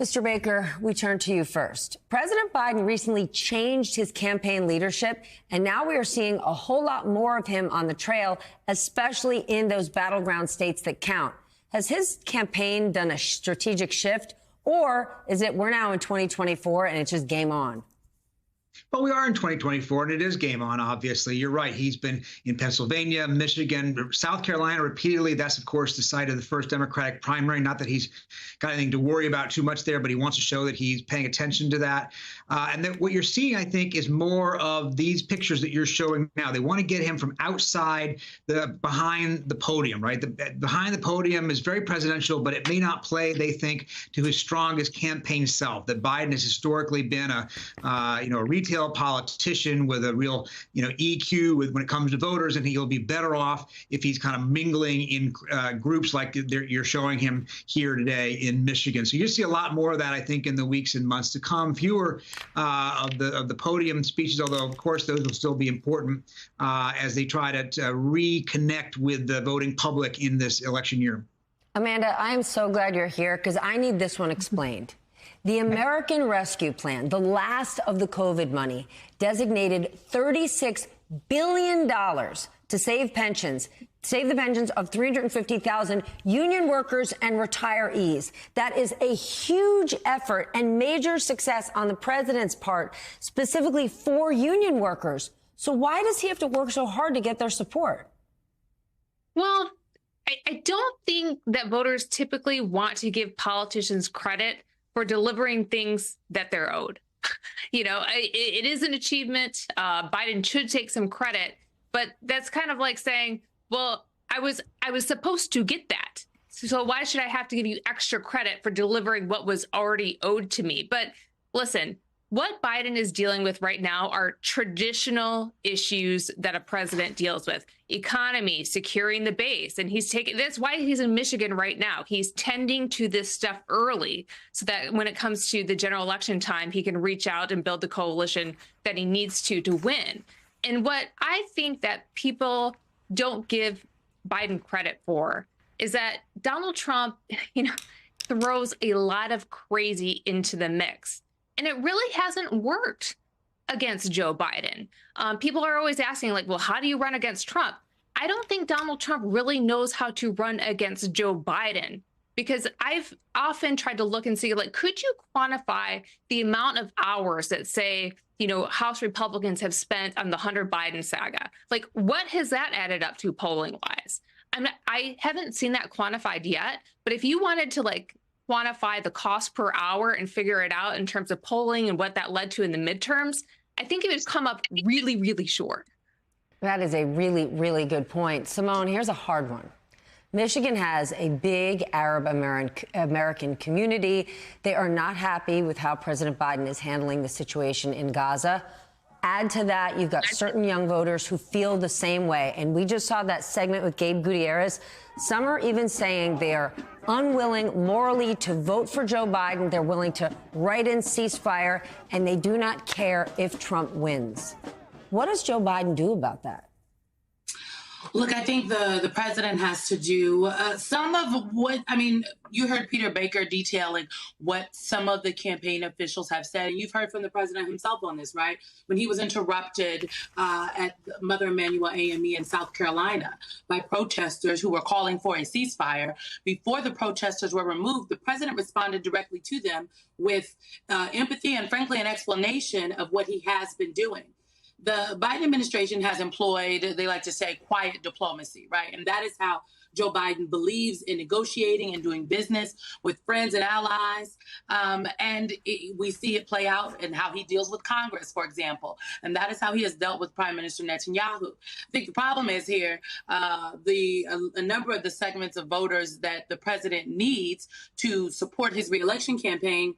Mr. Baker, we turn to you first. President Biden recently changed his campaign leadership, and now we are seeing a whole lot more of him on the trail, especially in those battleground states that count. Has his campaign done a strategic shift, or is it we're now in 2024 and it's just game on? But we are in 2024, and it is game on, obviously. You're right. He's been in Pennsylvania, Michigan, South Carolina repeatedly. That's, of course, the site of the first Democratic primary. Not that he's got anything to worry about too much there, but he wants to show that he's paying attention to that. And that what you're seeing, I think, is more of these pictures that you're showing now. They want to get him from outside behind the podium, right? Behind the podium is very presidential, but it may not play, they think, to his strongest campaign self. That Biden has historically been a retail politician with a real, EQ when it comes to voters, and he'll be better off if he's kind of mingling in groups like you're showing him here today in Michigan. So you see a lot more of that, I think, in the weeks and months to come. Fewer of the podium speeches, although of course those will still be important as they try to reconnect with the voting public in this election year. Amanda, I am so glad you're here because I need this one explained. The American Rescue Plan, the last of the COVID money, designated $36 billion to save the pensions of 350,000 union workers and retirees. That is a huge effort and major success on the president's part, specifically for union workers. So why does he have to work so hard to get their support? Well, I don't think that voters typically want to give politicians credit for delivering things that they're owed. It is an achievement. Biden should take some credit, but that's kind of like saying, well, I was supposed to get that. So why should I have to give you extra credit for delivering what was already owed to me? But listen, what Biden is dealing with right now are traditional issues that a president deals with: economy, securing the base. And that's why he's in Michigan right now. He's tending to this stuff early so that when it comes to the general election time, he can reach out and build the coalition that he needs to win. And what I think that people don't give Biden credit for is that Donald Trump, throws a lot of crazy into the mix. And it really hasn't worked against Joe Biden. People are always asking, well, how do you run against Trump? I don't think Donald Trump really knows how to run against Joe Biden, because I've often tried to look and see, could you quantify the amount of hours that, say, House Republicans have spent on the Hunter Biden saga? What has that added up to polling wise? I haven't seen that quantified yet, but if you wanted to quantify the cost per hour and figure it out in terms of polling and what that led to in the midterms, I think it would come up really, really short. That is a really, really good point. Simone, here's a hard one. Michigan has a big Arab American community. They are not happy with how President Biden is handling the situation in Gaza. Add to that, you've got certain young voters who feel the same way. And we just saw that segment with Gabe Gutierrez. Some are even saying they are unwilling morally to vote for Joe Biden. They're willing to write in ceasefire, and they do not care if Trump wins. What does Joe Biden do about that? Look, I think the president has to do some of what, you heard Peter Baker detailing what some of the campaign officials have said. And you've heard from the president himself on this, right? When he was interrupted at Mother Emanuel AME in South Carolina by protesters who were calling for a ceasefire. Before the protesters were removed, the president responded directly to them with empathy and, frankly, an explanation of what he has been doing. The Biden administration has employed, they like to say, quiet diplomacy, right? And that is how Joe Biden believes in negotiating and doing business with friends and allies. We see it play out in how he deals with Congress, for example. And that is how he has dealt with Prime Minister Netanyahu. I think the problem is here, a number of the segments of voters that the president needs to support his reelection campaign,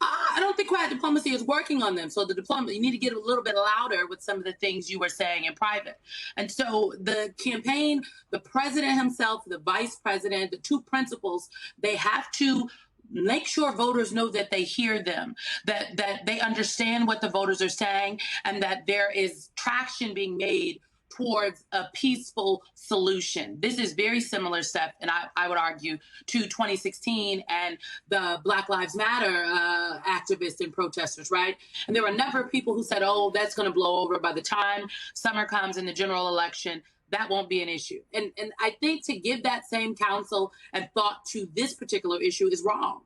I don't think quiet diplomacy is working on them. So you need to get a little bit louder with some of the things you were saying in private. And so the campaign, the president himself, the vice president, the two principals, they have to make sure voters know that they hear them, that they understand what the voters are saying, and that there is traction being made towards a peaceful solution. This is very similar, Steph, and I would argue, to 2016 and the Black Lives Matter activists and protesters, right? And there were a number of people who said, oh, that's going to blow over by the time summer comes in the general election. That won't be an issue. And I think to give that same counsel and thought to this particular issue is wrong.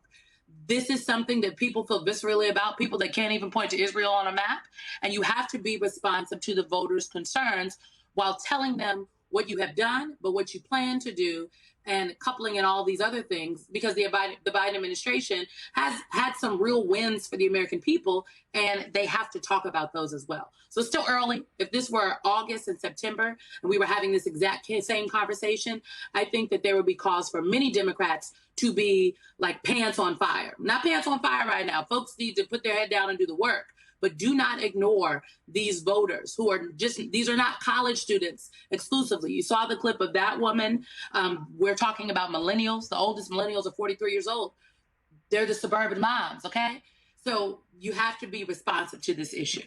This is something that people feel viscerally about, people that can't even point to Israel on a map. And you have to be responsive to the voters' concerns while telling them what you have done, but what you plan to do, and coupling in all these other things, because the Biden administration has had some real wins for the American people, and they have to talk about those as well. So it's still early. If this were August and September and we were having this exact same conversation, I think that there would be cause for many Democrats to be like pants on fire. Not pants on fire right now. Folks need to put their head down and do the work. But do not ignore these voters who are these are not college students exclusively. You saw the clip of that woman. We're talking about millennials. The oldest millennials are 43 years old. They're the suburban moms, okay? So you have to be responsive to this issue.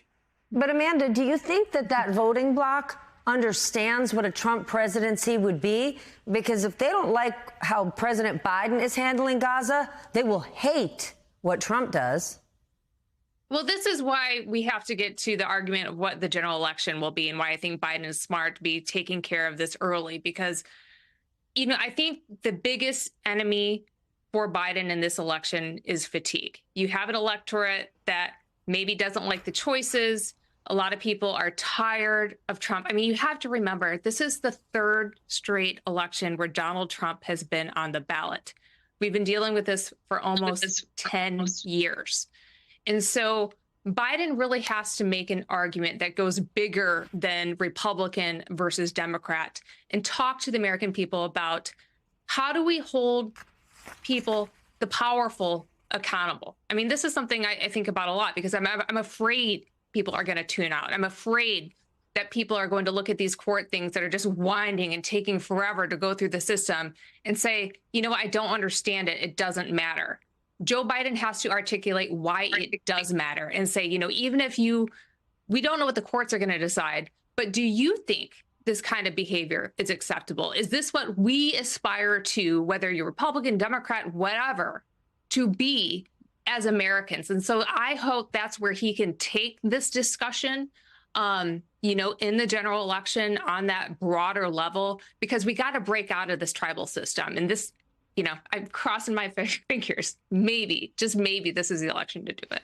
But Amanda, do you think that voting bloc understands what a Trump presidency would be? Because if they don't like how President Biden is handling Gaza, they will hate what Trump does. Well, this is why we have to get to the argument of what the general election will be and why I think Biden is smart to be taking care of this early, because, I think the biggest enemy for Biden in this election is fatigue. You have an electorate that maybe doesn't like the choices. A lot of people are tired of Trump. I mean, you have to remember, this is the third straight election where Donald Trump has been on the ballot. We've been dealing with this for almost 10 years. And so Biden really has to make an argument that goes bigger than Republican versus Democrat and talk to the American people about how do we hold people, the powerful, accountable. I mean, this is something I think about a lot because I'm afraid people are going to tune out. I'm afraid that people are going to look at these court things that are just winding and taking forever to go through the system and say, I don't understand it. It doesn't matter. Joe Biden has to articulate why it does matter and say, even if we don't know what the courts are going to decide, but do you think this kind of behavior is acceptable? Is this what we aspire to, whether you're Republican, Democrat, whatever, to be as Americans? And so I hope that's where he can take this discussion, in the general election on that broader level, because we got to break out of this tribal system. And this, I'm crossing my fingers. Maybe, just maybe, this is the election to do it.